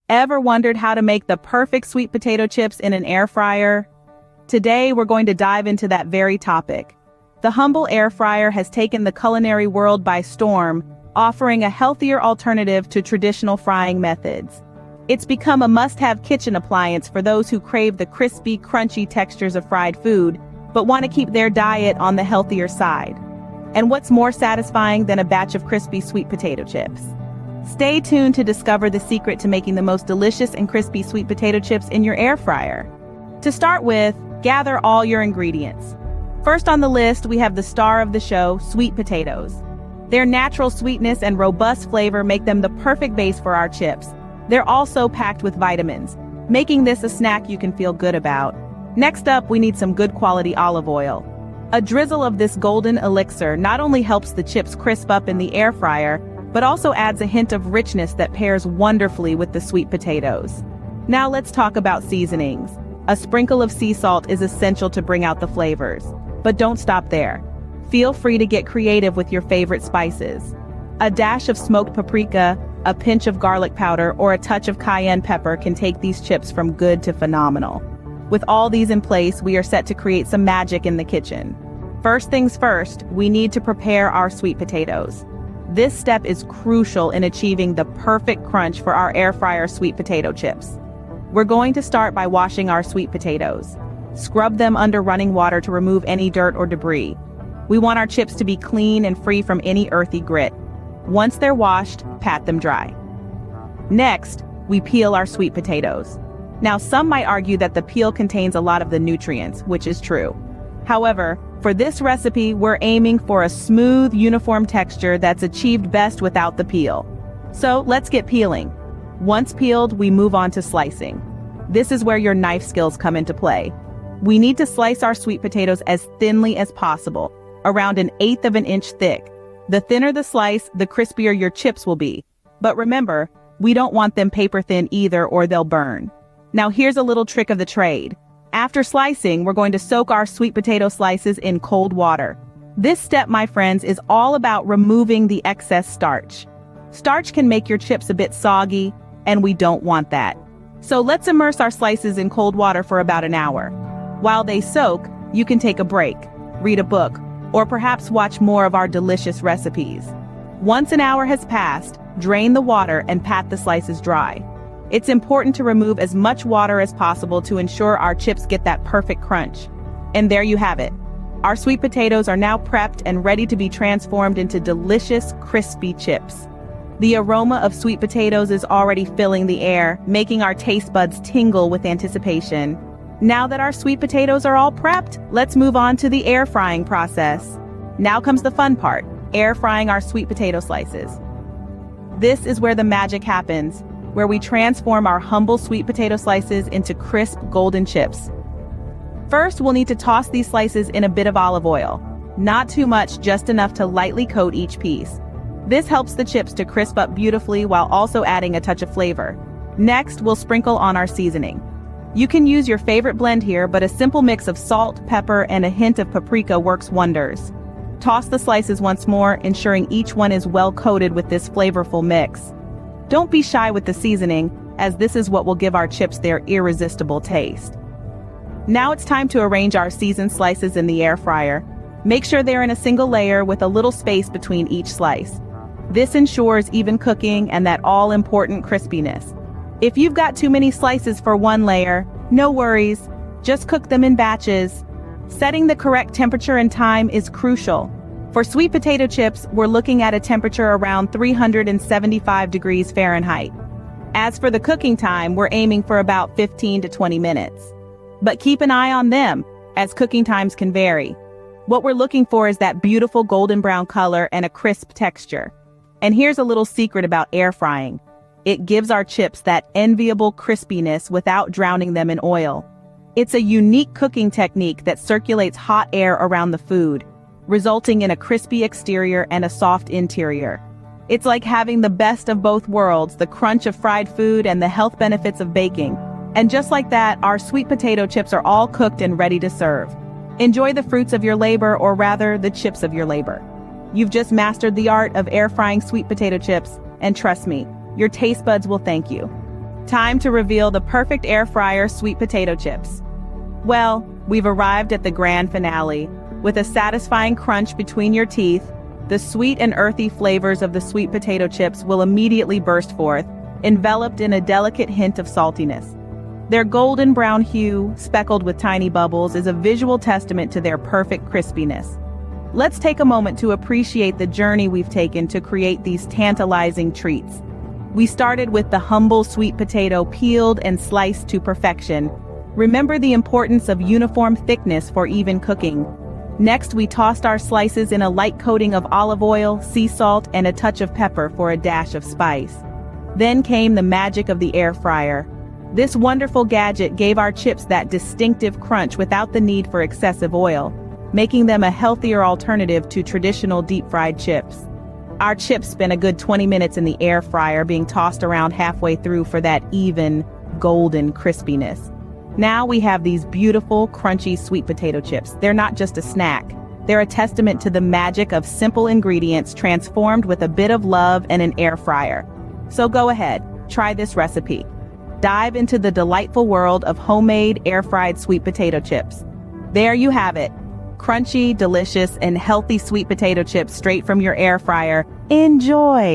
Ever wondered how to make the perfect sweet potato chips in an air fryer? Today, we're going to dive into that very topic. The humble air fryer has taken the culinary world by storm, offering a healthier alternative to traditional frying methods. It's become a must-have kitchen appliance for those who crave the crispy, crunchy textures of fried food, but want to keep their diet on the healthier side. And what's more satisfying than a batch of crispy sweet potato chips? Stay tuned to discover the secret to making the most delicious and crispy sweet potato chips in your air fryer. To start with, gather all your ingredients. First on the list, we have the star of the show, sweet potatoes. Their natural sweetness and robust flavor make them the perfect base for our chips. They're also packed with vitamins, making this a snack you can feel good about. Next up, we need some good quality olive oil. A drizzle of this golden elixir not only helps the chips crisp up in the air fryer, but also adds a hint of richness that pairs wonderfully with the sweet potatoes. Now let's talk about seasonings. A sprinkle of sea salt is essential to bring out the flavors. But don't stop there. Feel free to get creative with your favorite spices. A dash of smoked paprika, a pinch of garlic powder, or a touch of cayenne pepper can take these chips from good to phenomenal. With all these in place, we are set to create some magic in the kitchen. First things first, we need to prepare our sweet potatoes. This step is crucial in achieving the perfect crunch for our air fryer sweet potato chips. We're going to start by washing our sweet potatoes. Scrub them under running water to remove any dirt or debris. We want our chips to be clean and free from any earthy grit. Once they're washed, pat them dry. Next, we peel our sweet potatoes. Now, some might argue that the peel contains a lot of the nutrients, which is true. However, for this recipe, we're aiming for a smooth, uniform texture that's achieved best without the peel. So let's get peeling. Once peeled, we move on to slicing. This is where your knife skills come into play. We need to slice our sweet potatoes as thinly as possible, around 1/8 of an inch thick. The thinner the slice, the crispier your chips will be. But remember, we don't want them paper thin either, or they'll burn. Now here's a little trick of the trade. After slicing, we're going to soak our sweet potato slices in cold water. This step, my friends, is all about removing the excess starch. Starch can make your chips a bit soggy, and we don't want that. So let's immerse our slices in cold water for about an hour. While they soak, you can take a break, read a book, or perhaps watch more of our delicious recipes. Once an hour has passed, drain the water and pat the slices dry. It's important to remove as much water as possible to ensure our chips get that perfect crunch. And there you have it. Our sweet potatoes are now prepped and ready to be transformed into delicious, crispy chips. The aroma of sweet potatoes is already filling the air, making our taste buds tingle with anticipation. Now that our sweet potatoes are all prepped, let's move on to the air frying process. Now comes the fun part, air frying our sweet potato slices. This is where the magic happens, where we transform our humble sweet potato slices into crisp golden chips. First, we'll need to toss these slices in a bit of olive oil. Not too much, just enough to lightly coat each piece. This helps the chips to crisp up beautifully while also adding a touch of flavor. Next, we'll sprinkle on our seasoning. You can use your favorite blend here, but a simple mix of salt, pepper, and a hint of paprika works wonders. Toss the slices once more, ensuring each one is well coated with this flavorful mix. Don't be shy with the seasoning, as this is what will give our chips their irresistible taste. Now it's time to arrange our seasoned slices in the air fryer. Make sure they're in a single layer with a little space between each slice. This ensures even cooking and that all-important crispiness. If you've got too many slices for one layer, no worries, just cook them in batches. Setting the correct temperature and time is crucial. For sweet potato chips, we're looking at a temperature around 375 degrees Fahrenheit. As for the cooking time, we're aiming for about 15 to 20 minutes. But keep an eye on them, as cooking times can vary. What we're looking for is that beautiful golden brown color and a crisp texture. And here's a little secret about air frying. It gives our chips that enviable crispiness without drowning them in oil. It's a unique cooking technique that circulates hot air around the food, resulting in a crispy exterior and a soft interior. It's like having the best of both worlds, the crunch of fried food and the health benefits of baking. And just like that, our sweet potato chips are all cooked and ready to serve. Enjoy the fruits of your labor, or rather, the chips of your labor. You've just mastered the art of air frying sweet potato chips, and trust me, your taste buds will thank you. Time to reveal the perfect air fryer sweet potato chips. Well, we've arrived at the grand finale. With a satisfying crunch between your teeth, the sweet and earthy flavors of the sweet potato chips will immediately burst forth, enveloped in a delicate hint of saltiness. Their golden brown hue, speckled with tiny bubbles, is a visual testament to their perfect crispiness. Let's take a moment to appreciate the journey we've taken to create these tantalizing treats. We started with the humble sweet potato peeled and sliced to perfection. Remember the importance of uniform thickness for even cooking. Next, we tossed our slices in a light coating of olive oil, sea salt, and a touch of pepper for a dash of spice. Then came the magic of the air fryer. This wonderful gadget gave our chips that distinctive crunch without the need for excessive oil, making them a healthier alternative to traditional deep-fried chips. Our chips spent a good 20 minutes in the air fryer, being tossed around halfway through for that even, golden crispiness. Now we have these beautiful, crunchy sweet potato chips. They're not just a snack. They're a testament to the magic of simple ingredients transformed with a bit of love and an air fryer. So go ahead, try this recipe. Dive into the delightful world of homemade air-fried sweet potato chips. There you have it. Crunchy, delicious, and healthy sweet potato chips straight from your air fryer. Enjoy!